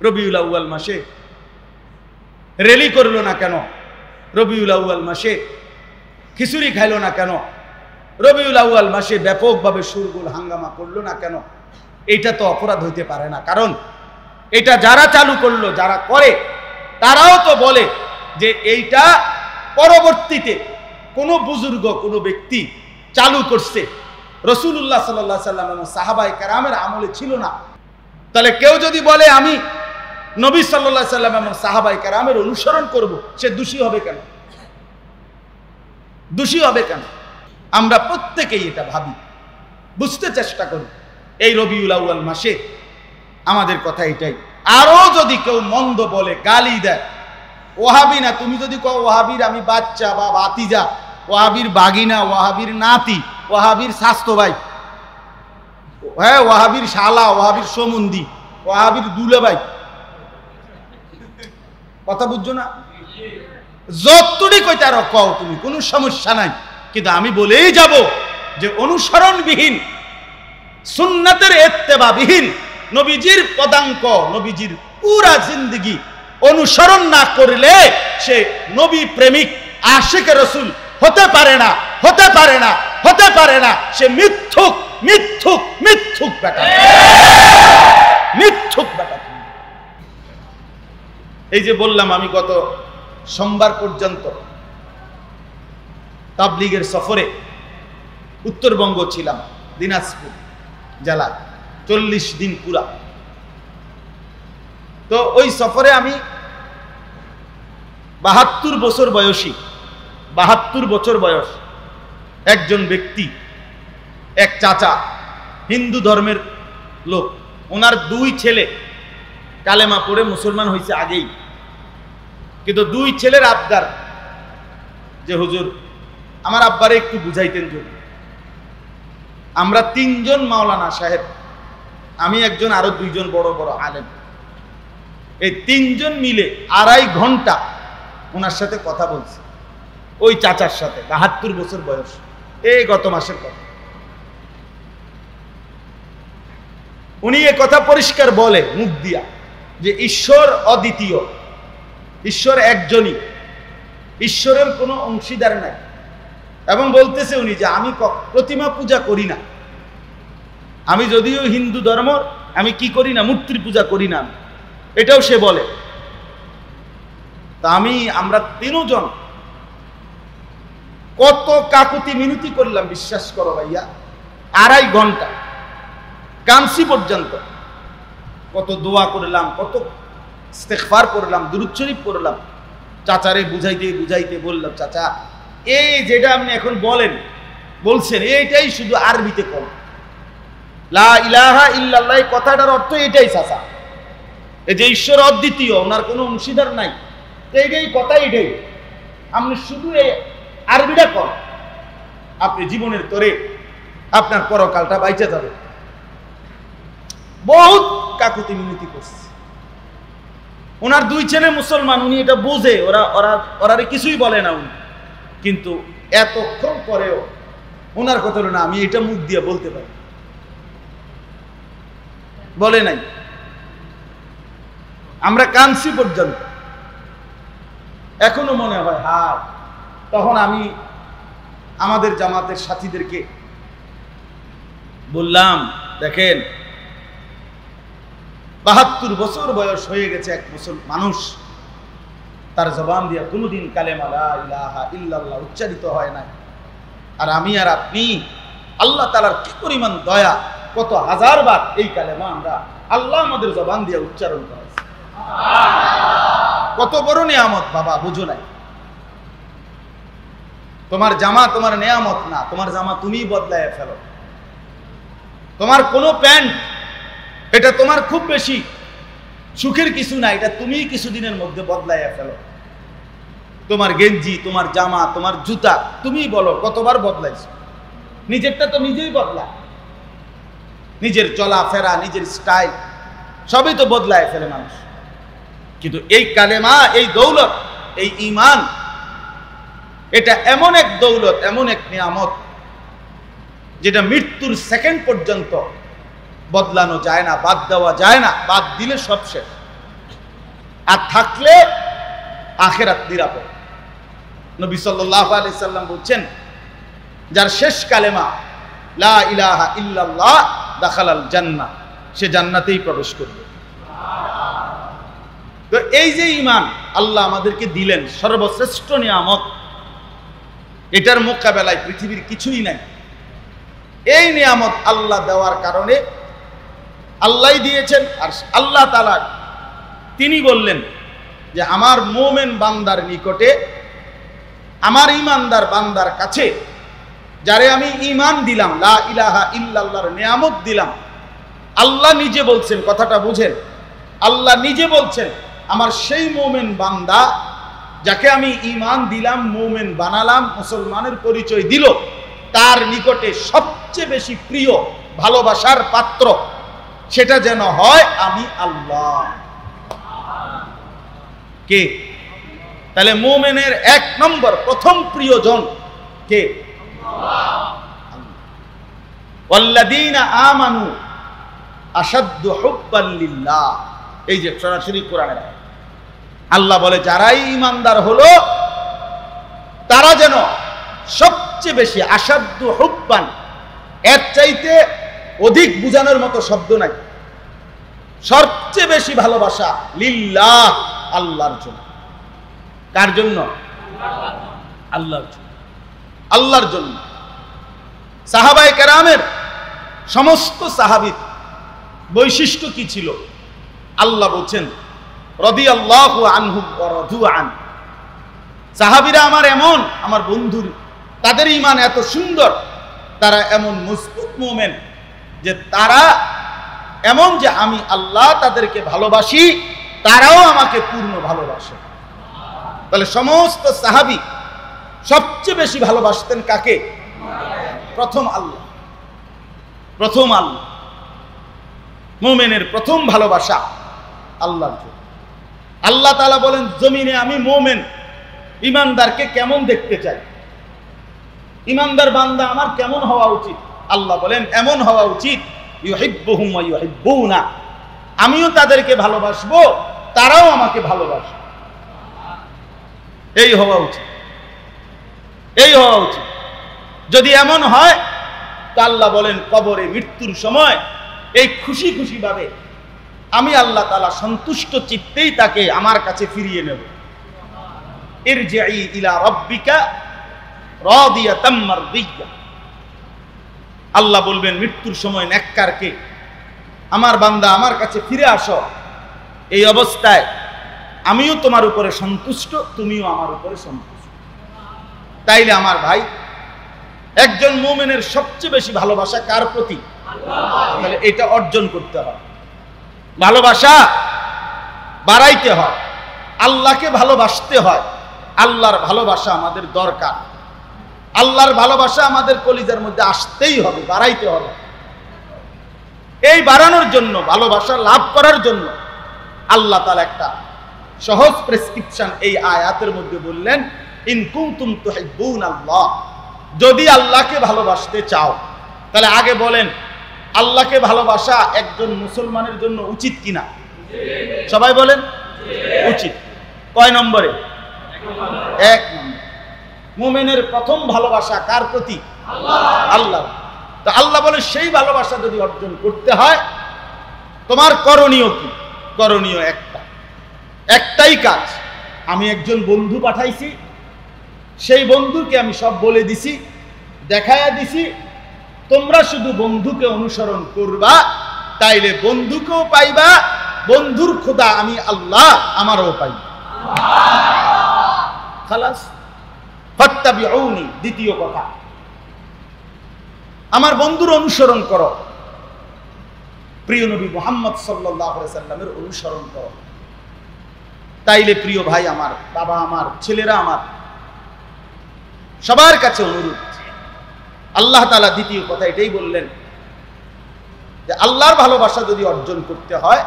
রবিউল আউয়াল মাসে র্যালি করলো না কেন? রবিউল আউয়াল মাসে খিচুড়ি খাইলো না কেন? রবিউল আউয়াল মাসে ব্যাপকভাবে শোরগোল হাঙ্গামা করলো না কেন? এটা তো অপরাধ হইতে পারে না। কারণ এটা যারা চালু করলো, যারা করে, তারাও তো বলে যে এইটা পরবর্তীতে কোনো বুজুর্গ, কোনো ব্যক্তি চালু করছে, রাসূলুল্লাহ সাল্লাল্লাহু আলাইহি সাল্লাম এবং সাহাবায়ে কেরামের আমলে ছিল না। তাহলে কেউ যদি বলে আমি নবী সাল্লাল্লাহু আলাইহি সাল্লাম এবং সাহাবায়ে কেরামের অনুসরণ করব, সে দোষী হবে কেন? দোষী হবে কেন? আমরা প্রত্যেকেই এটা ভাবি, বুঝতে চেষ্টা করি। এই রবিউল আউয়াল মাসে আমাদের কথা এটাই। আরো যদি কেউ মন্দ বলে, গালি দেয়, ওয়াহাবি না, তুমি যদি কও ওয়াহাবির আমি বাচ্চা বা ভাতিজা, ওয়াহাবির বাগিনা, ওয়াহাবির নাতি, ওয়াহাবির স্বাস্থ্য ভাই, হ্যাঁ, ওয়াহাবির শালা, ওয়াহাবির সমুন্দি, ওয়াহাবির দুলে ভাই, কথা বুঝছো না? যতটুকু কইতে আরো কও তুমি, কোনো সমস্যা নাই। কিন্তু আমি বলেই যাব যে অনুসরণবিহীন, সুন্নাতের ইত্তেবাবিহীন, নবীজির পদাঙ্ক, নবীজির পুরা জিন্দেগি অনুসরণ না করলে সে নবী প্রেমিক, আশিক রাসূল হতে পারে না, হতে পারে না, হতে পারে না। সে মিথ্যুক, মিথ্যুক, মিথ্যুক বেটা, মিথ্যুক বেটা। এই যে বললাম, আমি গত সোমবার পর্যন্ত তাবলীগের সফরে উত্তরবঙ্গ ছিলাম, দিনাজপুর জেলা, 40 দিন পুরা। তো ওই সফরে আমি 72 বছর বয়সী, 72 বছর বয়স একজন ব্যক্তি, এক চাচা, হিন্দু ধর্মের লোক, ওনার 2 ছেলে কালেমা পড়ে মুসলমান হয়েছে আগেই, কিন্তু 2 ছেলের আবদার যে হুজুর আমার আব্বারে একটু বুঝাইতেন যদি। আমরা 3 জন মাওলানা সাহেব, আমি একজন, আরো 2 জন বড় বড় আলেম, এই 3 জন মিলে 2.5 ঘন্টা ওনার সাথে কথা বলছি, ওই চাচার সাথে, 72 বছর বয়স, এই গত মাসের কথা। উনি এ কথা পরিষ্কার বলে মুখ দিয়া যে ঈশ্বর অদ্বিতীয়, ঈশ্বর একজনই, ঈশ্বরের কোনো অংশীদার নাই। এবং বলতেছে উনি যে আমি প্রতিমা পূজা করি না, আমি যদিও হিন্দু ধর্ম, আমি কি করি না, মূর্তির পূজা করি না, এটাও সে বলে। তা আমরা 3 জন কত কাকুতি মিনতি করলাম, বিশ্বাস করো ভাইয়া, 2.5 ঘন্টা, কামসি পর্যন্ত কত দোয়া করলাম, কত ইস্তেগফার করলাম, দুরূদ শরীফ পড়লাম। চাচারে বুঝাইতে বুঝাইতে বললাম, চাচা এই যেটা আপনি এখন বলছেন এইটাই শুধু আরবিতে কর, লা ইলাহা ইল্লাল্লাহ, কথাটার অর্থ এটাই চাচা, এই যে ঈশ্বর অদ্বিতীয়, ওনার কোনো অংশীদার নাই, এইটাই কথা, এটাই আপনি শুধু এই আরবিটা কর, আপনি জীবনের তরে আপনার পরকালটা বাইচা যাবে। বহুত কাকুতি মিনতি করছে। ওনার 2 ছেলে মুসলমান, উনি এটা বোঝে, ওরা কিছুই বলে না উনি, কিন্তু এতক্ষণ পরেও ওনার কথা হলো না আমি এটা মুখ দিয়ে বলতে পারি, বলে নাই। আমরা কানসি পর্যন্ত, এখনো মনে হয় হাত। তখন আমি আমাদের জামাতের সাথীদেরকে বললাম, দেখেন 72 বছর বয়স হয়ে গেছে এক মানুষ, তার জবান দিয়ে কোনোদিন কালেমা লা ইলাহা ইল্লাল্লাহ উচ্চারিত হয় না। আর আমি আর আপনি, আল্লাহ তাআলার কি পরিমাণ দয়া, কত হাজারবার এই কালেমা আমরা, আল্লাহ আমাদের জবান দিয়ে উচ্চারণ করেছে। কত বড় নিয়ামত বাবা, বুঝো নাই? তোমার জামা তোমার নিয়ামত না, তোমার জামা তুমি বদলায় ফেলো। তোমার কোনো প্যান্ট, এটা তোমার খুব বেশি সুখের কিছু না, এটা তুমি কিছুদিনের মধ্যে বদলাইয়া ফেলো। তোমার গেঞ্জি, তোমার জামা, তোমার জুতা, তুমি বলো কতবার বদলাইছো? নিজেরটা তো নিজেই বদলা, নিজের চলাফেরা, নিজের স্টাইল সবই তো বদলায় ফেলে মানুষ। কিন্তু এই কালেমা, এই দৌলত, এই ঈমান, এটা এমন এক দৌলত, এমন এক নিয়ামত, যেটা মৃত্যুর সেকেন্ড পর্যন্ত বদলানো যায় না, বাদ দেওয়া যায় না, বাদ দিলে সব শেষ। আর থাকলে আখিরাত নিরাপদ। নবী সাল্লাল্লাহু আলাইহি সাল্লাম বলছেন, যার শেষ কালেমা লা ইলাহা ইল্লাল্লাহ দাখালাল জান্নাহ, সে জান্নাতেই প্রবেশ করবে। তো এই যে ঈমান আল্লাহ আমাদেরকে দিলেন, সর্বশ্রেষ্ঠ নিয়ামত, এটার মোকাবেলায় পৃথিবীর কিছুই নাই। এই নিয়ামত আল্লাহ দেওয়ার কারণে আল্লাহই দিয়েছেন। আর আল্লাহ তাআলা তিনি বললেন যে আমার মুমিন বান্দার নিকটে, আমার ঈমানদার বান্দার কাছে, যারে আমি ঈমান দিলাম, লা ইলাহা ইল্লাল্লাহর নিয়ামত দিলাম, আল্লাহ নিজে বলছেন, কথাটা বুঝেন, আল্লাহ নিজে বলছেন আমার সেই মুমিন বান্দা যাকে আমি ঈমান দিলাম, মুমিন বানালাম, মুসলমানের পরিচয় দিল, তার নিকটে সবচেয়ে বেশি প্রিয় ভালোবাসার পাত্র সেটা যেন হয় আমি আল্লাহ। কে? তাহলে মুমিনের এক নম্বর প্রথম প্রিয়জন কে? ওয়াল্লাযীনা আমানু আশাদ্দু হুব্বান লিল্লাহ। এই যে সরাসরি কোরআনের আয়াত, আল্লাহ বলে যারাই ঈমানদার হলো তারা যেন সবচেয়ে বেশি, আশাদ্দু হুব্বান, এর চাইতে অধিক বোঝানোর মতো শব্দ নাই, সবচেয়ে বেশি ভালোবাসা লিল্লাহ, আল্লাহর জন্য। কার জন্য? আল্লাহর জন্য। আল্লাহর জন্য। সাহাবায়ে কেরামের সমস্ত সাহাবীর বৈশিষ্ট্য কি ছিল? আল্লাহ বলছেন রাদিয়াল্লাহু আনহুম ওয়া রাদু আন। সাহাবীরা আমার এমন, আমার বন্ধুর, তাদের ঈমান এত সুন্দর, তারা এমন মজবুত মুমিন যে তারা এমন যে আমি আল্লাহ তাদেরকে ভালোবাসি, তারাও আমাকে পূর্ণ ভালোবাসে। তাহলে সমস্ত সাহাবী সবচেয়ে বেশি ভালোবাসতেন কাকে? প্রথম আল্লাহ। প্রথম আল্লাহ। মুমিনের প্রথম ভালোবাসা আল্লাহর জন্য। আল্লাহ তাআলা বলেন জমিনে আমি মুমিন ঈমানদারকে কেমন দেখতে চাই, ঈমানদার বান্দা আমার কেমন হওয়া উচিত? আল্লাহ বলেন এমন হওয়া উচিত ইউহিব্বুহুম ওয়া ইউহিব্বুনা, আমিও তাদেরকে ভালোবাসবো, তারাও আমাকে ভালোবাসবে। এই হওয়া উচিত, এই হওয়া উচিত। যদি এমন হয় তো আল্লাহ বলেন কবরে মৃত্যুর সময় এই খুশি খুশি ভাবে আমি আল্লাহ তাআলা সন্তুষ্ট চিত্তেই তাকে আমার কাছে ফিরিয়ে নেব। ইরজিই ইলা রাব্বিকা রাদিয়াতাম মারদিয়া। আল্লাহ বলবেন মৃত্যুর সময় নেককারকে, আমার বান্দা আমার কাছে ফিরে আসো, এই অবস্থায় আমিও তোমার উপরে সন্তুষ্ট, তুমিও আমার উপরে সন্তুষ্ট। তাইলে আমার ভাই, একজন মুমিনের সবচেয়ে বেশি ভালোবাসা কার প্রতি? তাহলে এটা অর্জন করতে হয়, ভালোবাসা বাড়াইতে হয়, আল্লাহকে ভালোবাসতে হয়। আল্লাহর ভালোবাসা আমাদের দরকার, আল্লাহর ভালোবাসা আমাদের কলিজার মধ্যে আসতেই হবে, বাড়াইতে হবে। এই বাড়ানোর জন্য, ভালোবাসা লাভ করার জন্য আল্লাহ তাআলা একটা সহজ প্রেসক্রিপশন এই আয়াতের মধ্যে বললেন, ইন কুনতুম তুহিব্বুনাল্লাহ, যদি আল্লাহকে ভালোবাসতে চাও। তাহলে আগে বলেন আল্লাহকে ভালোবাসা একজন মুসলমানের জন্য উচিত কিনা? সবাই বলেন উচিত। কয় নম্বরে? এক নম্বর। মুমিনের প্রথম ভালোবাসা কার প্রতি? আল্লাহ। তো আল্লাহ বলে সেই ভালোবাসা যদি অর্জন করতে হয় তোমার করণীয় কি? করণীয় একটাই কাজ। আমি একজন বন্ধু পাঠাইছি, সেই বন্ধুকে আমি সব বলে দিছি, দেখায়া দিছি, তোমরা শুধু বন্ধুকে অনুসরণ করবা, তাইলে বন্ধুকেও পাইবা, বন্ধুর খোদা আমি আল্লাহ আমারও পাইবা। খালাস। ফাত্তাবিউনি, দ্বিতীয় কথা, আমার বন্ধুর অনুসরণ করো, প্রিয় নবী মুহাম্মদ সাল্লাল্লাহু আলাইহি সাল্লামের অনুসরণ করো। তাইলে প্রিয় ভাই আমার, বাবা আমার, ছেলেরা আমার, সবার কাছে অনুরোধ, আল্লাহ তাআলা দ্বিতীয় কথা এটাই বললেন যে আল্লাহর ভালোবাসা যদি অর্জন করতে হয়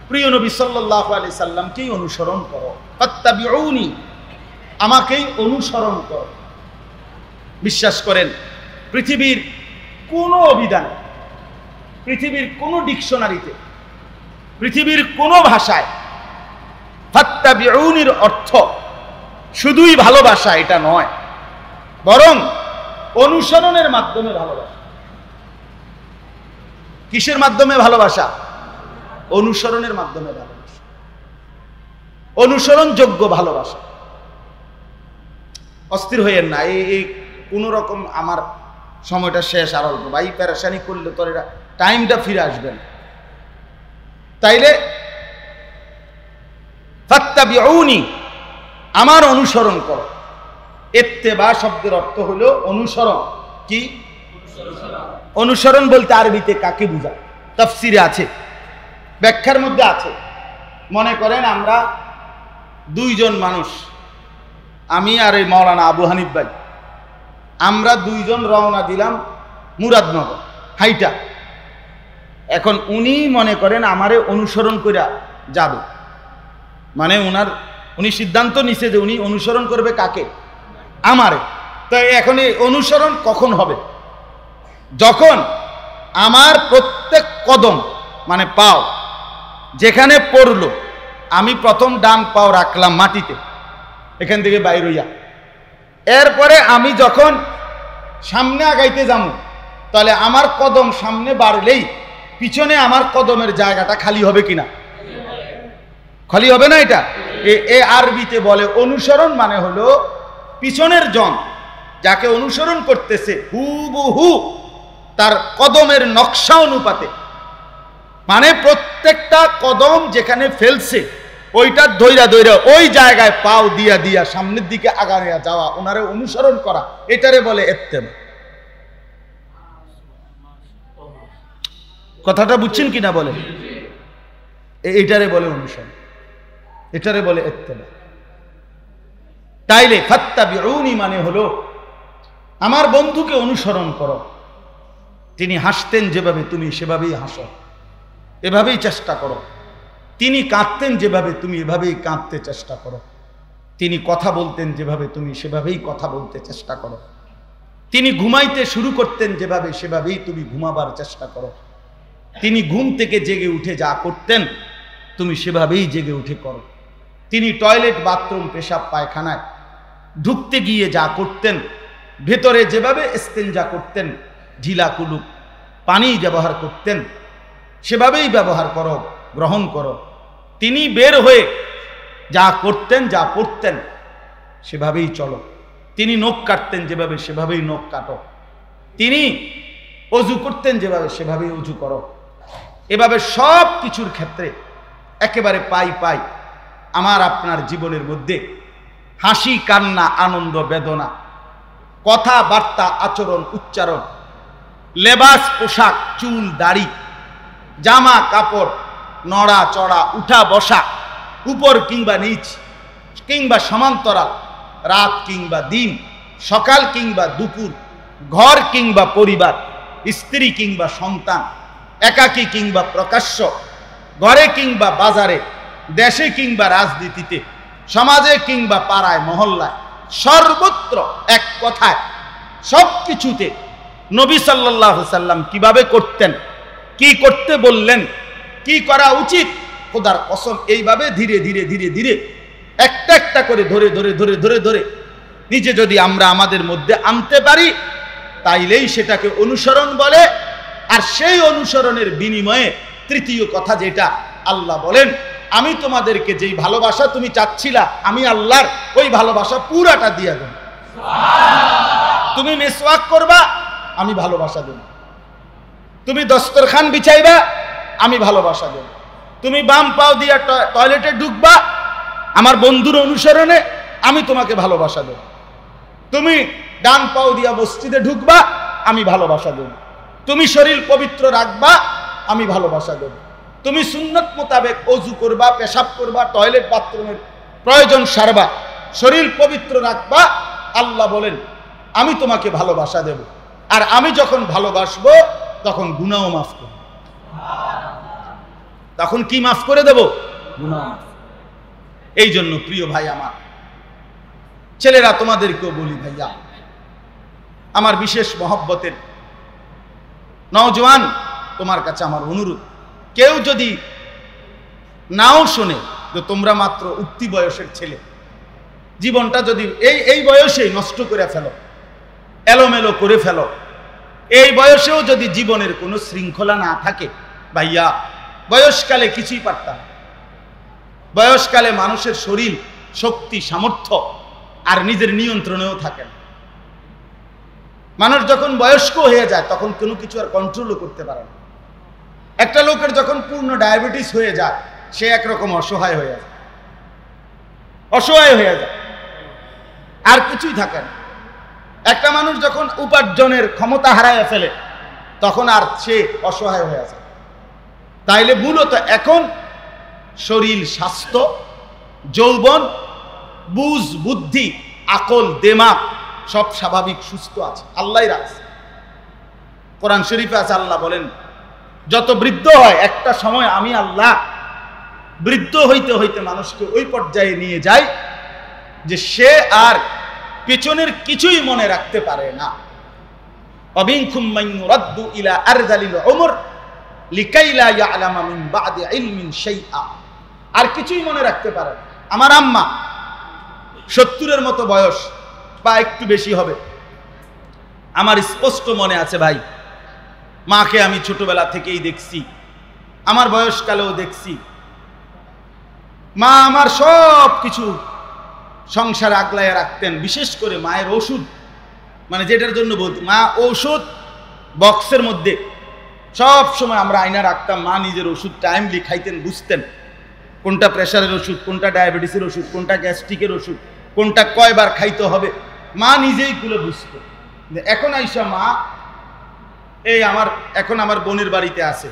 প্রিয় নবী সাল্লাল্লাহু আলাইহি সাল্লামকেই অনুসরণ করো। ফাত্তাবিউনি, আমাকেই অনুসরণ করো। বিশ্বাস করেন পৃথিবীর কোনো অভিধানে, পৃথিবীর কোনো ডিকশনারিতে, পৃথিবীর কোনো ভাষায় ফাত্তাবিউনির অর্থ শুধুই ভালোবাসা এটা নয়, বরং অনুসরণের মাধ্যমে ভালোবাসা। কিসের মাধ্যমে ভালোবাসা? অনুসরণের মাধ্যমে ভালোবাসা, অনুসরণযোগ্য ভালোবাসা। অস্থির হইয়েন না, এই কোন রকম আমার সময়টা শেষ আর অল্প, ভাই পেরেশানি করলে তোর এটা টাইমটা ফিরে আসবেন। তাইলে ফাত্তাবিউনি, আমার অনুসরণ করো। ইত্তেবা শব্দের অর্থ হলো অনুসরণ। কি অনুসরণ বলতে আরবিতে কাকে বোঝায়? তাফসিরে আছে, ব্যাখ্যার মধ্যে আছে। মনে করেন আমরা দুইজন মানুষ, আমি আর এই মাওলানা আবু হানিফ ভাই, আমরা দুইজন রওনা দিলাম মুরাদনগর হাইটা। এখন উনি মনে করেন আমারে অনুসরণ করে যাবে, মানে উনি সিদ্ধান্ত নিছে যে উনি অনুসরণ করবে কাকে? আমারে। তো এখন এই অনুসরণ কখন হবে? যখন আমার প্রত্যেক কদম মানে পাও যেখানে পড়লো, আমি প্রথম ডান পাও রাখলাম মাটিতে, এখান থেকে বাইর হইয়া, এরপরে আমি যখন সামনে আগাইতে যাবো, তাহলে আমার কদম সামনে বাড়লেই পিছনে আমার কদমের জায়গাটা খালি হবে কিনা? খালি হবে না। এটা এ আরবিতে বলে অনুসরণ, মানে হলো পিছনের জন যাকে অনুসরণ করতেছে হুবহু তার কদমের নকশা অনুপাতে, মানে প্রত্যেকটা কদম যেখানে ফেলছে ওইটা দইরা দইরা ওই জায়গায় পাও দিয়া দিয়া সামনের দিকে আগায় যাওয়া, ওনারে অনুসরণ করা, এটারে বলে ইত্তেবা। কথাটা বুঝছেন কিনা বলে? এটারে বলে অনুসরণ, এটারে বলে ইত্তেবা। তাইলে ফাত্তাবিউনি মানে হলো আমার বন্ধুকে অনুসরণ করো। তিনি হাসতেন যেভাবে তুমি সেভাবেই হাসো, এভাবেই চেষ্টা করো। তিনি কাঁদতেন যেভাবে তুমি এভাবেই কাঁদতে চেষ্টা করো। তিনি কথা বলতেন যেভাবে তুমি সেভাবেই কথা বলতে চেষ্টা করো। তিনি ঘুমাইতে শুরু করতেন যেভাবে সেভাবেই তুমি ঘুমাবার চেষ্টা করো। তিনি ঘুম থেকে জেগে উঠে যা করতেন তুমি সেভাবেই জেগে উঠে করো। তিনি টয়লেট, বাথরুম, পেশাব, পায়খানায় ঢুকতে গিয়ে যা করতেন, ভেতরে যেভাবে ইস্তেঞ্জা করতেন, ঢিলা কুলুক পানি ব্যবহার করতেন, সেভাবেই ব্যবহার করো, গ্রহণ করো। তিনি বের হয়ে যা করতেন, যা পড়তেন সেভাবেই চলো। তিনি নখ কাটতেন যেভাবে সেভাবেই নখ কাটো। তিনি অজু করতেন যেভাবে সেভাবেই অজু করো। এভাবে সব কিছুর ক্ষেত্রে একেবারে পাই পাই আমার আপনার জীবনের মধ্যে হাসি, কান্না, আনন্দ, বেদনা, কথাবার্তা, আচরণ, উচ্চারণ, লেবাস, পোশাক, চুল, দাড়ি, জামা কাপড়, নড়া চড়া, উঠা বসা, উপর কিংবা নিচ কিংবা সমান্তরাল, রাত কিংবা দিন, সকাল কিংবা দুপুর, ঘর কিংবা পরিবার, স্ত্রী কিংবা সন্তান, একাকী কিংবা প্রকাশ্য, ঘরে কিংবা বাজারে, দেশে কিংবা রাজনীতিতে, সমাজে কিংবা পাড়ায় মহল্লায়, সর্বত্র এক কথায় সব কিছুতে নবী সাল্লাল্লাহু আলাইহি সাল্লাম কিভাবে করতেন, কি করতে বললেন, কি করা উচিত, খোদার কসম এইভাবে ধীরে ধীরে ধীরে ধীরে একটা একটা করে ধরে ধরে ধরে ধরে ধরে নিজে যদি আমরা আমাদের মধ্যে আনতে পারি, তাইলেই সেটাকে অনুসরণ বলে। আর সেই অনুসরণের বিনিময়ে তৃতীয় কথা যেটা, আল্লাহ বলেন আমি তোমাদেরকে যেই ভালোবাসা তুমি চাচ্ছিলা, আমি আল্লাহর ওই ভালোবাসা পুরাটা দিয়া দেব। তুমি মিসওয়াক করবা, আমি ভালোবাসা দেব। তুমি দস্তরখান বিছাইবা, আমি ভালোবাসা দেব। তুমি বাম পাও দিয়া টয়লেটে ঢুকবা, আমার বন্ধুর অনুসরণে, আমি তোমাকে ভালোবাসা দেব। তুমি ডান পাও দিয়া মসজিদে ঢুকবা, আমি ভালোবাসা দেব। তুমি শরীর পবিত্র রাখবা, আমি ভালোবাসা দেব। তুমি সুন্নত মোতাবেক অজু করবা, পেশাব করবা, টয়লেট বাথরুমের প্রয়োজন সারবা, শরীর পবিত্র রাখবা, আল্লাহ বলেন আমি তোমাকে ভালোবাসা দেব। আর আমি যখন ভালোবাসবো তখন গুনাহও মাফ করব। তখন কি মাফ করে দেব? গুনাহ। এই জন্য প্রিয় ভাই আমার, ছেলেরা তোমাদেরকেও বলি, ভাইয়া আমার বিশেষ মহব্বতের নওজোয়ান, তোমার কাছে আমার অনুরোধ, কেউ যদি নাও শোনে যে তোমরা মাত্র উঠতি বয়সের ছেলে, জীবনটা যদি এই বয়সেই নষ্ট করে ফেলো, এলোমেলো করে ফেলো, এই বয়সেও যদি জীবনের কোনো শৃঙ্খলা না থাকে ভাইয়া, বয়সকালে কিছুই পারতাম। বয়সকালে মানুষের শরীর, শক্তি, সামর্থ্য আর নিজের নিয়ন্ত্রণেও থাকে না। মানুষ যখন বয়স্ক হয়ে যায় তখন কোনো কিছু আর কন্ট্রোলও করতে পারে না। একটা লোকের যখন পূর্ণ ডায়াবেটিস হয়ে যায়, সে একরকম অসহায় হয়ে যায়, অসহায় হয়ে যায়, আর কিছুই থাকে না। একটা মানুষ যখন উপার্জনের ক্ষমতা হারায় ফেলে তখন আর সে অসহায় হয়ে যায়। তাইলে মূলত এখন শরীর, স্বাস্থ্য, যৌবন, বুঝ, বুদ্ধি, আকল, দেমাগ সব স্বাভাবিক সুস্থ আছে, আল্লাহই রাখছে। কোরআন শরীফে আছে, আল্লাহ বলেন যত বৃদ্ধ হয় একটা সময় আমি আল্লাহ বৃদ্ধ হইতে হইতে মানুষকে ওই পর্যায়ে নিয়ে যাই যে সে আর পেছনের কিছুই মনে রাখতে পারে না। অবিনকুম মান ইউরাদ্দু ইলা আরযালিল উমর লিকাই লা ইয়ালামা মিন বাদি ইলমিন শাইআ, আর কিছুই মনে রাখতে পারে না। আমার আম্মা 70-এর মতো বয়স বা একটু বেশি হবে, আমার স্পষ্ট মনে আছে ভাই, মাকে আমি ছোটবেলা থেকেই দেখছি, আমার বয়সকালেও দেখছি। মা আমার সব কিছু সংসার আগলায় রাখতেন, বিশেষ করে মায়ের ওষুধ, মানে যেটার জন্য বলতে, মা ওষুধ বক্সের মধ্যে সব সময় আমরা আয়না রাখতাম। মা নিজের ওষুধ টাইমলি খাইতেন, বুঝতেন কোনটা প্রেশারের ওষুধ, কোনটা ডায়াবেটিসের ওষুধ, কোনটা গ্যাস্ট্রিকের ওষুধ, কোনটা কয়বার খাইতে হবে, মা নিজেই খুলে বুঝত। এখন আইসা মা এখন আমার বোনের বাড়িতে আছে,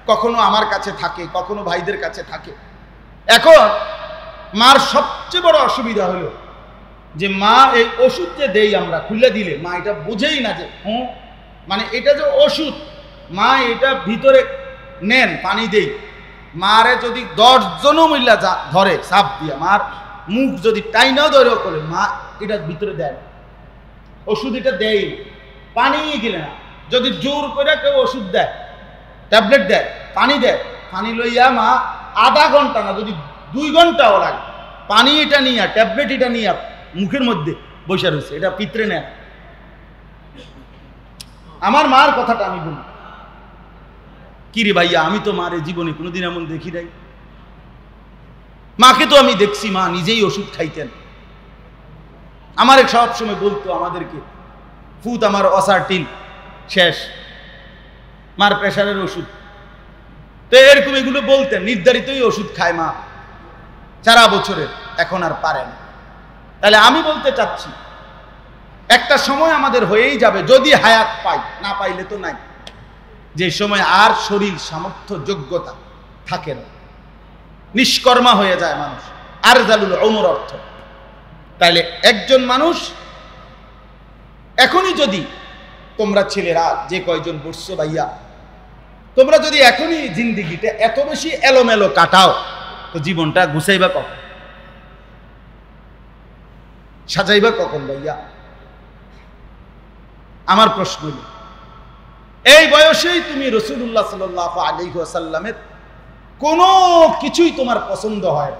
কখনো আমার কাছে থাকে, কখনো ভাইদের কাছে থাকে। এখন মার সবচেয়ে বড় অসুবিধা হলো যে মা এই ওষুধ যে দেই আমরা খুলে দিলে মা এটা বুঝেই না যে মানে এটা যে ওষুধ, মা এটা ভিতরে নেন, পানি দেই, মারে যদি 10 জনও মিল্লা ধরে সাপ দিয়া, মার মুখ যদি টাইনাও ধরেও করে, মা এটা ভিতরে দেয়, ওষুধ এটা দেয়, পানি গেলে না। যদি জোর করে কেউ ওষুধ দেয়, ট্যাবলেট দেয়, পানি দেয়, পানি লইয়া মা আধা ঘন্টা না, যদি 2 ঘন্টাও লাগে, পানি এটা নিয়ে, ট্যাবলেট এটা নিয়ে মুখের মধ্যে বসে রয়েছে, এটা পিতরে নেয়। আমার মার কথাটা আমি বলি, কি রে ভাইয়া, আমি তো মারে জীবনে কোনোদিন এমন দেখি নাই। মাকে তো আমি দেখছি মা নিজেই ওষুধ খাইতেন। আমার সব সময় বলতো আমাদেরকে, ফুত আমার অসারটিল শেষ, মার প্রেশারের ওষুধ, তো এরকম এগুলো বলতেন। নির্ধারিতই ওষুধ খায় মা সারা বছরের, এখন আর পারেন। তাহলে আমি বলতে চাচ্ছি একটা সময় আমাদের হয়েই যাবে, যদি হায়াত পাই, না পাইলে তো নাই, যে সময় আর শরীর, সামর্থ্য, যোগ্যতা থাকে না, নিষ্কর্মা হয়ে যায় মানুষ, আরযালুল উমর অর্থ। তাইলে একজন মানুষ এখনই যদি, তোমরা ছেলেরা যে কয়জন বসছো ভাইয়া, তোমরা যদি এখনই জিন্দিগিটা এত বেশি এলোমেলো কাটাও, তো জীবনটা গুছাইবা কখন, সাজাইবা কখন ভাইয়া? আমার প্রশ্ন, এই বয়সেই তুমি রাসূলুল্লাহ সাল্লাল্লাহু আলাইহি ওয়াসাল্লামের কোনো কিছুই তোমার পছন্দ হয়,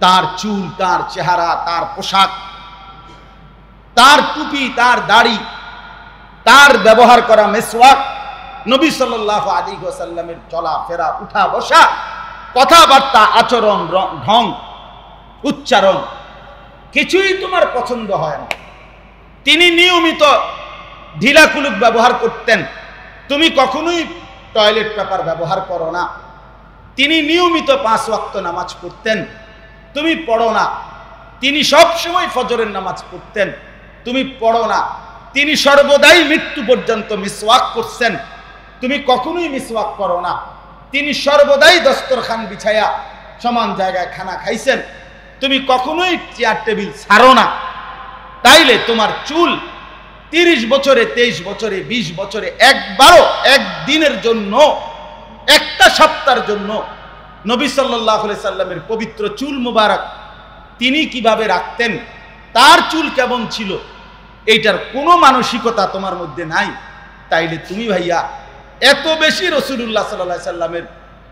তার চুল, তার চেহারা, তার পোশাক, তার টুপি, তার দাড়ি, তার ব্যবহার করা মেসওয়াক, নবী সাল্লাল্লাহু আলাইহি ওয়াসাল্লামের চলাফেরা, উঠা বসা, কথাবার্তা, আচরণ, ঢং, উচ্চারণ, কিছুই তোমার পছন্দ হয় না। তিনি নিয়মিত ঢিলাকুলুক ব্যবহার করতেন, তুমি কখনোই টয়লেট পেপার ব্যবহার করো না। তিনি নিয়মিত 5 ওয়াক্ত নামাজ পড়তেন, তুমি পড়ো না। তিনি সব সময় ফজরের নামাজ পড়তেন, তুমি পড়ো না। তিনি সর্বদাই মৃত্যু পর্যন্ত মিসওয়াক করছেন, তুমি কখনোই মিসওয়াক করো না। তিনি সর্বদাই দস্তরখান বিছায়া সমান জায়গায় খানা খাইছেন, তুমি কখনোই চেয়ার টেবিল ছাড়ো না। তাইলে তোমার চুল 30 বছরে, 23 বছরে, 20 বছরে একবারও, একদিনের জন্য, একটা সপ্তাহের জন্য নবী সাল্লাল্লাহু আলাইহি সাল্লামের পবিত্র চুল মুবারক তিনি কিভাবে রাখতেন, তার চুল কেমন ছিল, এইটার কোনো মানসিকতা তোমার মধ্যে নাই। তাইলে তুমি ভাইয়া এত বেশি রাসূলুল্লাহ সাল্লাল্লাহু আলাইহি সাল্লামের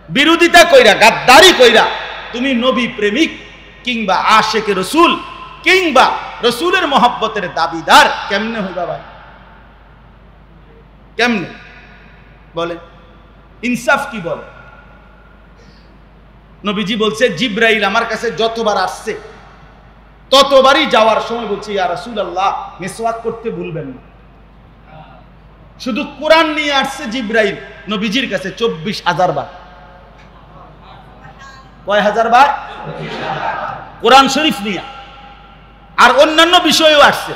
বিরোধিতা কইরা, গাদ্দারি কইরা তুমি নবী প্রেমিক কিংবা আশেকে রসুল কিংবা রসুলের মহব্বতের দাবিদার কেমনে হইবা ভাই? কেমনে বলে? ইনসাফ কি বলে? নবীজি বলছে জিব্রাইল আমার কাছে যতবার আসছে ততবারই যাওয়ার সময় বলছে ইয়া রাসূলুল্লাহ মিসওয়াক করতে ভুলবেন না। শুধু কোরআন নিয়ে আসছে জিব্রাইল নবীজির কাছে 24,000 বার। কয় হাজার বার? কোরআন শরীফ নিয়ে আর অন্যান্য বিষয়েও আসছে।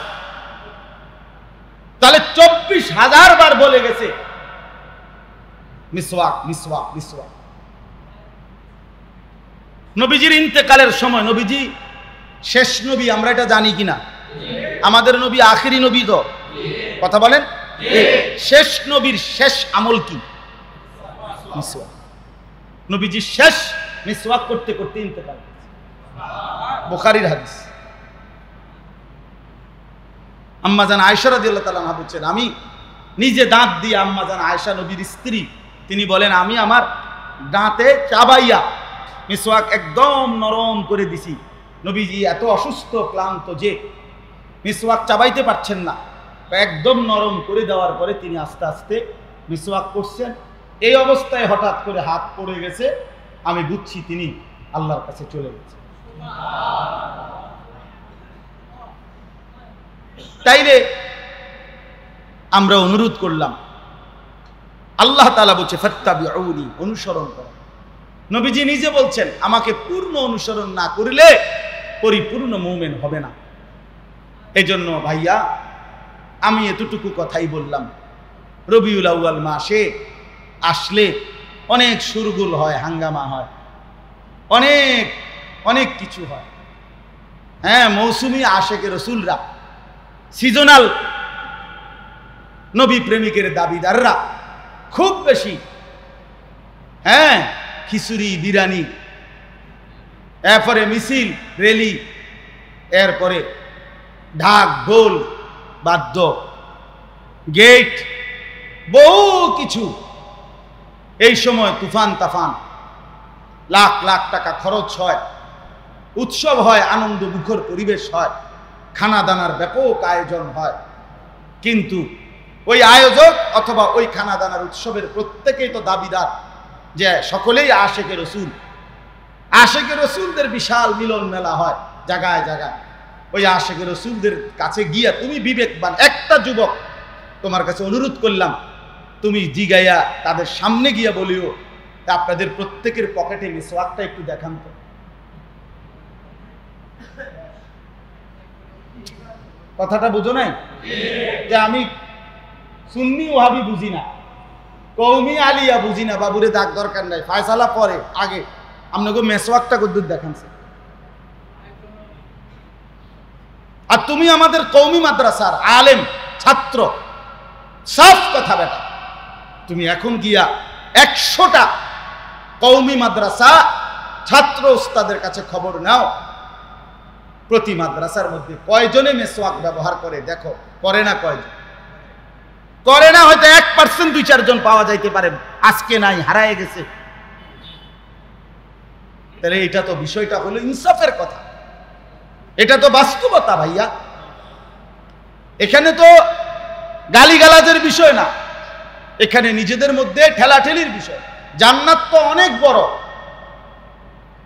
তাহলে 24,000 বার বলে গেছে মিসওয়াক মিসওয়াক মিসওয়াক। নবীজির ইন্তেকালের সময়, নবীজি শেষ নবী আমরা এটা জানি কিনা? আমাদের নবী আখেরি নবী তো, কথা বলেন। শেষ নবীর শেষ আমল কি? মিসওয়াক। নবীজি শেষ মিসওয়াক করতে করতে ইন্তেকাল করেছে, বুখারীর হাদিস। আম্মাজান আয়েশা রাদিয়াল্লাহু তাআলা আনহা বলছেন আমি নিজে দাঁত দিয়ে, আম্মাজান আয়েশা নবীর স্ত্রী, তিনি বলেন আমি আমার দাঁতে চাবাইয়া মিসওয়াক একদম নরম করে দিছি। নবীজি এত অসুস্থ ক্লান্ত যে মিসওয়াক চাবাইতে পারছেন না, একদম নরম করে দেওয়ার পরে তিনি আস্তে আস্তে মিসওয়াক করছেন। এই অবস্থায় হঠাৎ করে হাত পড়ে গেছে, আমি বুঝছি তিনি আল্লাহর কাছে চলে গেছে। তাইলে আমরা অনুরোধ করলাম, আল্লাহ তাআলা বলছে ফাত্তাবিউনি, অনুসরণ করো। নবীজি নিজে বলছেন আমাকে পূর্ণ অনুসরণ না করলে পরিপূর্ণ মুমিন হবে না। এজন্য ভাইয়া আমি এতটুকু কথাই বললাম, রবিউল আউয়াল মাসে আসলে অনেক শুরগুল হয়, হাঙ্গামা হয়, অনেক অনেক কিছু হয়। হ্যাঁ, মৌসুমি আশেকে রসুলরা, সিজনাল নবী প্রেমিকের দাবিদাররা খুব বেশি, হ্যাঁ, খিচুড়ি বিরিয়ানি, এরপরে মিছিল রেলি, এরপরে ঢাক ঢোল বাদ্য গেট, বহু কিছু। এই সময় তুফান তাফান, লাখ লাখ টাকা খরচ হয়, উৎসব হয়, আনন্দ মুখর পরিবেশ হয়, খানা দানার ব্যাপক আয়োজন হয়। কিন্তু ওই আয়োজক অথবা ওই খানা দানার উৎসবের প্রত্যেকেই তো দাবিদার যে সকলেই আশেকে রসুল। আশেকে রসুলদের বিশাল মিলন মেলা হয় জায়গায় জায়গায়। ওই আশেকে রসুলদের কাছে গিয়া তুমি বিবেকবান একটা যুবক, তোমার কাছে অনুরোধ করলাম তুমি জিগাইয়া তাদের সামনে গিয়া বলিও আপনাদের প্রত্যেকের পকেটে মিসওয়াকটা একটু দেখান তো। কথাটা বুঝো নাই যে আমি সুন্নি ওয়াহাবি বুঝি না, কওমি আলিয়া বুঝি না, বাবুরে দাগ দরকার নাই, ফায়সালা পরে আগে আপনাকে মেসওয়াকটা কদ্দুর দেখানছে। আর তুমি আমাদের কওমি মাদ্রাসার আলেম ছাত্র, সাফ কথা বেটা, তুমি এখন গিয়া 100টা কওমি মাদ্রাসা ছাত্র ওস্তাদের কাছে খবর নাও, প্রতি মাদ্রাসার মধ্যে কয়জনে মেসওয়াক ব্যবহার করে দেখো, করে না কয়জন? করে না, হয়তো 1% 2-4 জন পাওয়া যাইতে পারে, আজকে নাই, হারায় গেছে। তাহলে এটা তো বিষয়টা হলো ইনসাফের কথা, এটা তো বাস্তবতা ভাইয়া। এখানে তো গালিগালাজের বিষয় না, এখানে নিজেদের মধ্যে ঠেলাঠেলির বিষয়। জান্নাত তো অনেক বড়,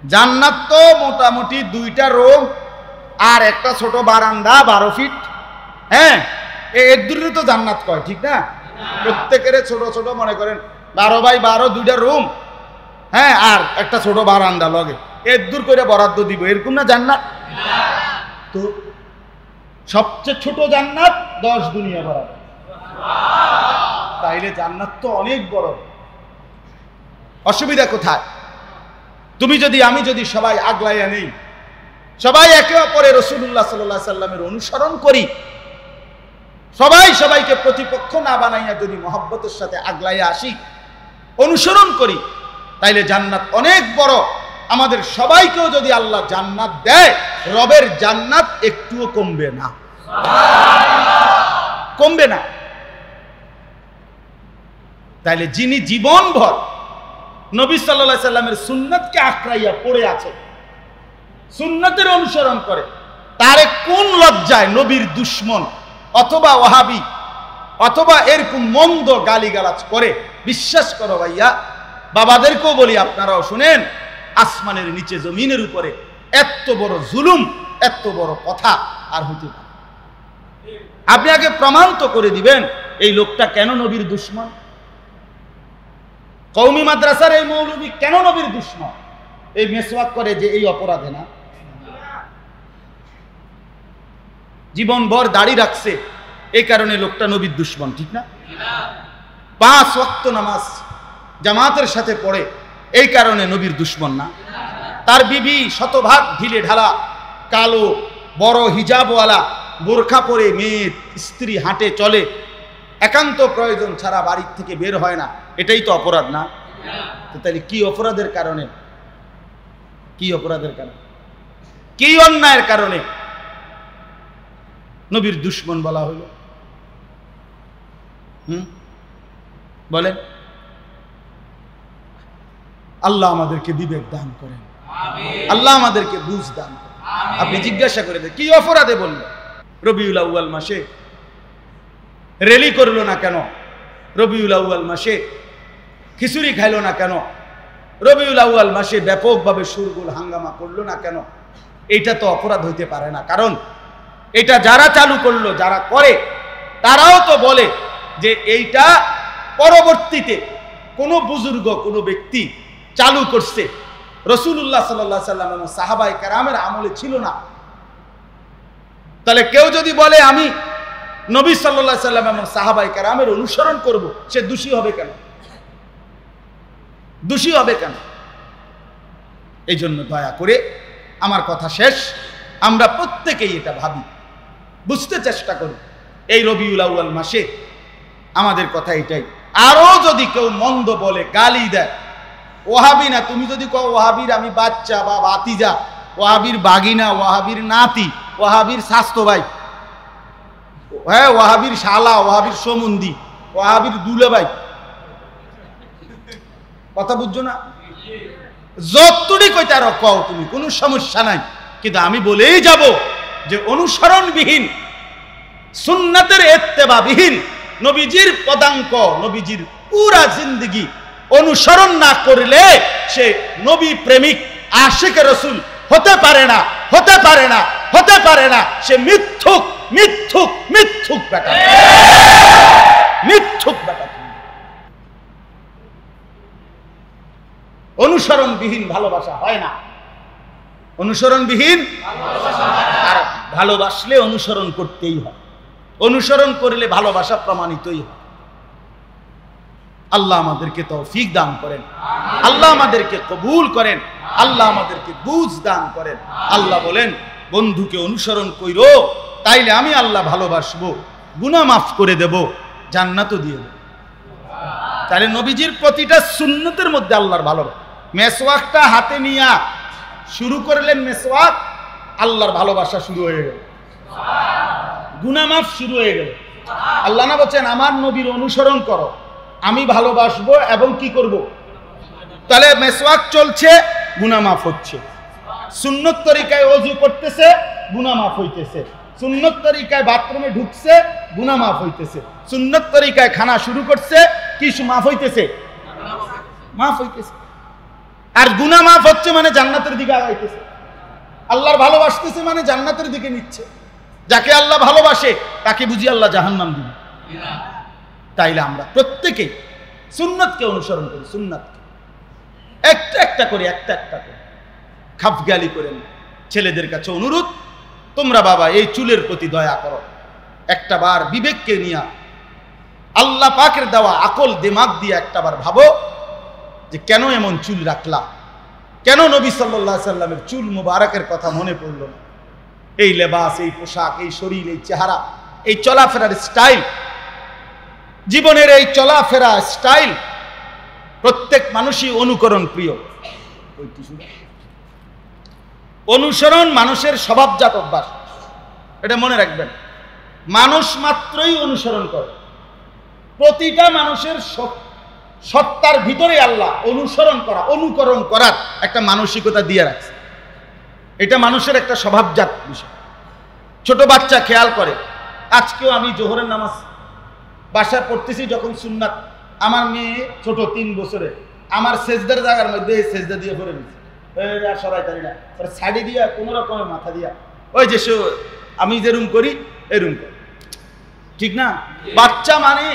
জান্নাত তো মোটামুটি 2টা রুম আর একটা ছোট বারান্দা 12 ফিট। হ্যাঁ, এর দূরে তো জান্নাত কয়, ঠিক না? প্রত্যেকের ছোট ছোট মনে করেন 12x12 2টা রুম, হ্যাঁ, আর একটা ছোট বারান্দা লগে, এর দূর করে বরাদ্দ দিব, এরকম না জান্নাত? তো সবচেয়ে ছোট জান্নাত 10 দুনিয়া বরাদ্দ। তাইলে জান্নাত তো অনেক বড়। অসুবিধা কোথায়? তুমি যদি, আমি যদি সবাই আগলাইয়া নেই, সবাই একে অপরের রাসূলুল্লাহ সাল্লাল্লাহু আলাইহি সাল্লামের অনুসরণ করি, সবাই সবাইকে প্রতিপক্ষ না বানাইয়া যদি মহব্বতের সাথে আগলাইয়া আসি, অনুসরণ করি, তাইলে জান্নাত অনেক বড়। আমাদের সবাইকেও যদি আল্লাহ জান্নাত দেয়, রবের জান্নাত একটুও কমবে না, কমবে না। তাইলে যিনি জীবনভর নবী সাল্লাল্লাহু আলাইহি সাল্লামের সুন্নাতকে আঁকড়াইয়া পড়ে আছে, সুন্নাতের অনুসরণ করে, তারে কোন লজ্জায় নবীর দুশ্মন অথবা ওয়াহাবি অথবা এরকম মন্দ গালিগালাজ করে? বিশ্বাস করো ভাইয়া, বাবাদেরকেও বলি, আপনারাও শুনেন, আসমানের নিচে জমিনের উপরে এত বড় জুলুম, এত বড় কথা আর হতে পারে? আপনি আগে প্রমাণ তো করে দিবেন এই লোকটা কেন নবীর দুশ্মন। কওমি মাদ্রাসার এই মৌলবী কেন নবীর দুশ্মন? এই মেসওয়াক করে যে এই অপরাধে না? জীবনভর দাড়ি রাখছে, এই কারণে লোকটা নবীর দুশ্মন, ঠিক না? 5 ওয়াক্ত নামাজ জামাতের সাথে পড়ে, এই কারণে নবীর দুশ্মন না? তার বিবি শতভাগ ঢিলে ঢালা, কালো, বড় হিজাবওয়ালা, বোরখা পরে মেয়ে স্ত্রী হাঁটে চলে, একান্ত প্রয়োজন ছাড়া বাড়ির থেকে বের হয় না, এটাই তো অপরাধ না? তাহলে কি অপরাধের কারণে, কি অপরাধের কারণে, কি অন্যায়ের কারণে নবীর দুশ্মন বলা হলো? বলেন। আল্লাহ আমাদেরকে বিবেক দান করেন, আল্লাহ আমাদেরকে বুঝ দান করেন। আপনি জিজ্ঞাসা করে দেন কি অপরাধে বলল? রবিউল আউয়াল মাসে রেলি করলো না কেন? রবিউল আউয়াল মাসে খিচুড়ি খাইলো না কেন? রবিউল আউয়াল মাসে ব্যাপকভাবে শোরগোল হাঙ্গামা করলো না কেন? এইটা তো অপরাধ হইতে পারে না। কারণ এটা যারা চালু করলো, যারা করে, তারাও তো বলে যে এইটা পরবর্তীতে কোনো বুজুর্গ, কোনো ব্যক্তি চালু করছে, রাসূলুল্লাহ সাল্লাল্লাহু আলাইহি ওয়াসাল্লাম এবং সাহাবায়ে কেরামের আমলে ছিল না। তাহলে কেউ যদি বলে আমি নবী সাল্লাল্লাহু আলাইহি ওয়াসাল্লাম এবং সাহাবায়ে কেরামের অনুসরণ করব, সে দোষী হবে কেন? দোষী হবে কেন? এই জন্য দয়া করে, আমার কথা শেষ, আমরা প্রত্যেকেই এটা ভাবি, বুঝতে চেষ্টা করি। এই রবিউল আউয়াল মাসে আমাদের কথা এটাই। আরো যদি কেউ মন্দ বলে, গালি দেয়, ওয়াহাবি না, তুমি যদি কও ওয়াহাবির আমি বাচ্চা বা ভাতিজা, ওয়াহাবির বাগিনা, ওয়াহাবির নাতি, ওয়াহাবির স্বাস্থ্য ভাই, হ্যাঁ, ওয়াহাবির শালা, ওয়াহাবির সমুন্দি, ওয়াহাবির দুলে ভাই, কথা বুঝছো না? যতটুকু কইতে আরো কও তুমি, কোনো সমস্যা নাই। কিন্তু আমি বলেই যাব যে অনুসরণবিহীন, সুন্নাতের ইত্তেবাবিহীন, নবীজির পদাঙ্ক, নবীজির পুরা জিন্দেগি অনুসরণ না করলে সে নবী প্রেমিক, আশিকে রাসূল হতে পারে না, হতে পারে না, হতে পারে না। সে মিথ্যুক, মিথ্যুক, মিথ্যুক বেটা, মিথ্যুক বেটা। অনুসরণবিহীন ভালোবাসা হয় না, অনুসরণবিহীন। আর ভালোবাসলে অনুসরণ করতেই হয়, অনুসরণ করলে ভালোবাসা প্রমাণিতই হয়। আল্লাহ আমাদেরকে তৌফিক দান করেন, আল্লাহ আমাদেরকে কবুল করেন, আল্লাহ আমাদেরকে বুঝ দান করেন। আল্লাহ বলেন, বন্ধুকে অনুসরণ কইরো, তাইলে আমি আল্লাহ ভালোবাসবো, গুনাহ মাফ করে দেব, জান্নাতও দিয়ে দেব। তাহলে নবীজির প্রতিটা সুন্নতের মধ্যে আল্লাহর ভালোবাসা। মেসওয়াকটা হাতে নিয়া শুরু করলেন মেসওয়াক, আল্লাহর ভালোবাসা শুরু হয়ে গেল, গুনাহ মাফ শুরু হয়ে গেল। আল্লাহ না বলছেন আমার নবীর অনুসরণ করো, আমি ভালোবাসবো এবং কি করব? তাহলে মেসওয়াক চলছে, গুনাহ মাফ হচ্ছে। সুন্নত তরিকায় ওযু করতেছে, গুনাহ মাফ হইতেছে। সুন্নত তরিকায় বাথরুমে ঢুকছে, গুনাহ মাফ হইতেছে। সুন্নত তরিকায় খানা শুরু করছে, কি মাফ হইতেছে? মাফ হইতেছে। আর গুনাহ মাফ হচ্ছে মানে জান্নাতের দিকে আগাইতেছে। আল্লাহর ভালোবাসতেছে মানে জান্নাতের দিকে নিচ্ছে। যাকে আল্লাহ ভালোবাসে তাকে বুঝি আল্লাহ জাহান্নাম দিবে? তাইলে আমরা প্রত্যেকে সুন্নাতকে অনুসরণ করি, সুন্নাতকে একটা একটা করে, একটা একটা করে, খাপগালি করেন। ছেলেদের কাছে অনুরোধ, তোমরা বাবা এই চুলের প্রতি দয়া করো, একটা বার বিবেককে নিয়ে, আল্লাহ পাকের দেওয়া আকল দিমাগ দিয়ে একটা বার ভাবো যে কেন এমন চুল রাখলা, কেন নবী সাল্লাল্লাহু আলাইহি সাল্লামের চুল মুবারকের কথা মনে পড়লো না? এই লেবাস, এই পোশাক, এই শরীর, এই চেহারা, এই চলাফেরার স্টাইল, জীবনের এই চলাফেরা স্টাইল, প্রত্যেক মানুষই অনুকরণ প্রিয়। অনুসরণ মানুষের স্বভাবজাত অভ্যাস, এটা মনে রাখবেন। মানুষ মাত্রই অনুসরণ করে, প্রতিটা মানুষের সত্তার ভিতরে আল্লাহ অনুসরণ করা, অনুকরণ করার একটা মানসিকতা দিয়ে রাখছে। এটা মানুষের একটা স্বভাবজাত বিষয়। ছোট বাচ্চা খেয়াল করে, আজকেও আমি জোহরের নামাজ বাসায় পড়তেছি যখন সুন্নাত, আমার মেয়ে ছোট 3 বছরের, আমার সেজদার জায়গার মধ্যে সেজদা দিয়ে পড়ে নিচ্ছে, সরাই তারি না, ছাড়ি দিয়া কোনো রকমের মাথা দিয়া ওই যে আমি যেরুম করি এরুম করি, ঠিক না? বাচ্চা মানে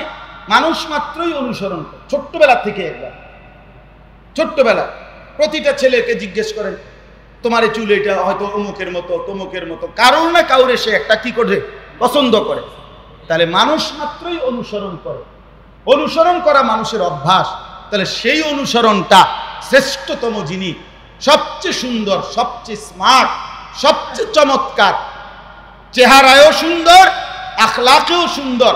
মানুষ মাত্রই অনুসরণ করে, ছোট্টবেলা থেকে। একবার ছোট্টবেলা প্রতিটা ছেলেকে জিজ্ঞেস করেন, তোমার এই চুল এটা হয়তো অমুকের মতো তমুকের মতো, কারণ না কাউরে সে একটা কি করে পছন্দ করে। তাহলে মানুষ মাত্রই অনুসরণ করে, অনুসরণ করা মানুষের অভ্যাস। তাহলে সেই অনুসরণটা শ্রেষ্ঠতম জিনিস, সবচেয়ে সুন্দর, সবচেয়ে স্মার্ট, সবচেয়ে চমৎকার, চেহারায়ও সুন্দর, আখলাকেও সুন্দর,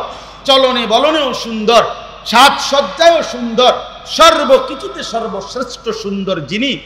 চলনে বলনেও সুন্দর, সাজসজ্জায়ও সুন্দর, সর্বকিছুতে সর্বশ্রেষ্ঠ সুন্দর জিনিস